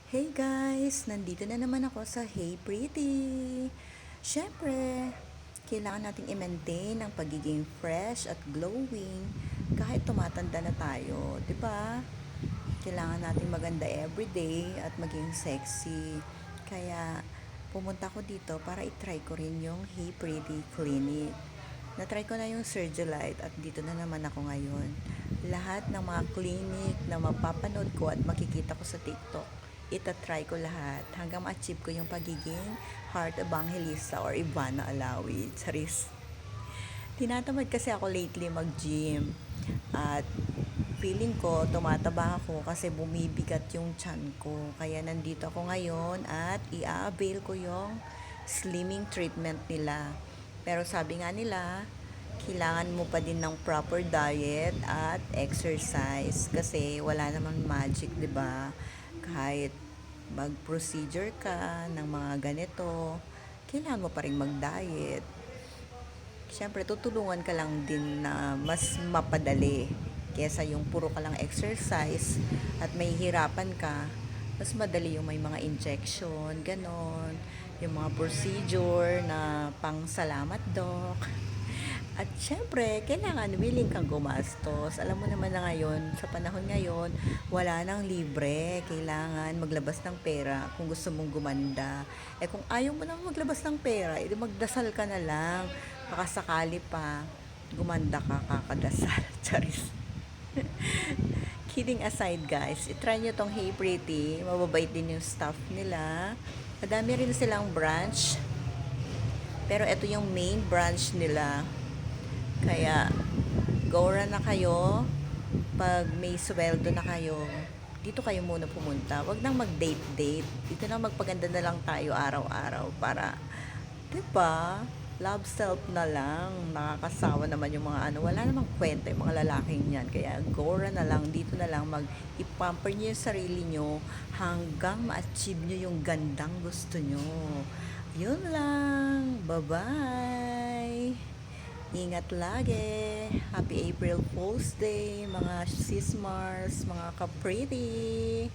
Hey guys! Nandito na naman ako sa Hey Pretty! Siyempre, kailangan nating i-maintain ang pagiging fresh at glowing kahit tumatanda na tayo, 'di ba? Kailangan nating maganda everyday at maging sexy. Kaya pumunta ko dito para i-try ko rin yung Hey Pretty Clinic. Na-try ko na yung Surgilite at dito na naman ako ngayon. Lahat ng mga clinic na mapapanood ko at makikita ko sa TikTok, ita-try ko lahat hanggang ma-achieve ko yung pagiging heart evangelista or Ivana Alawi. Charis. Tinatamad kasi ako lately mag-gym at feeling ko tumataba ako kasi bumibigat yung tiyan ko. Kaya nandito ako ngayon at i-avail ko yung slimming treatment nila. Pero sabi nga nila, kailangan mo pa din ng proper diet at exercise kasi wala namang magic, 'di ba? Kahit mag-procedure ka ng mga ganito, kailangan mo pa rin mag-diet. Siyempre, tutulungan ka lang din na mas mapadali kesa yung puro ka lang exercise at may hirapan ka. Mas madali yung may mga injection, ganon. Yung mga procedure na pang salamat, doc. At syempre, kailangan willing kang gumastos. Alam mo naman na ngayon, sa panahon ngayon, wala nang libre. Kailangan maglabas ng pera kung gusto mong gumanda. Eh kung ayaw mo nang maglabas ng pera, edi magdasal ka na lang. Baka sakali pa, gumanda ka kakadasal. Charis. Kidding aside guys, itry nyo tong Hey Pretty. Mababait din yung staff nila. Madami rin silang branch. Pero ito yung main branch nila. Kaya, go run na kayo. Pag may sweldo na kayo, dito kayo muna pumunta. Huwag nang mag-date-date. Dito na magpaganda na lang tayo araw-araw para, 'di ba? Love self na lang. Nakakasawa naman yung mga ano. Wala namang kwenta yung mga lalaking yan. Kaya go run na lang. Dito na lang ipamper nyo yung sarili nyo hanggang ma-achieve nyo yung gandang gusto nyo. Yun lang. Bye-bye! Ingat lagi. Happy April Fool's Day, mga sismars, mga ka-pretty.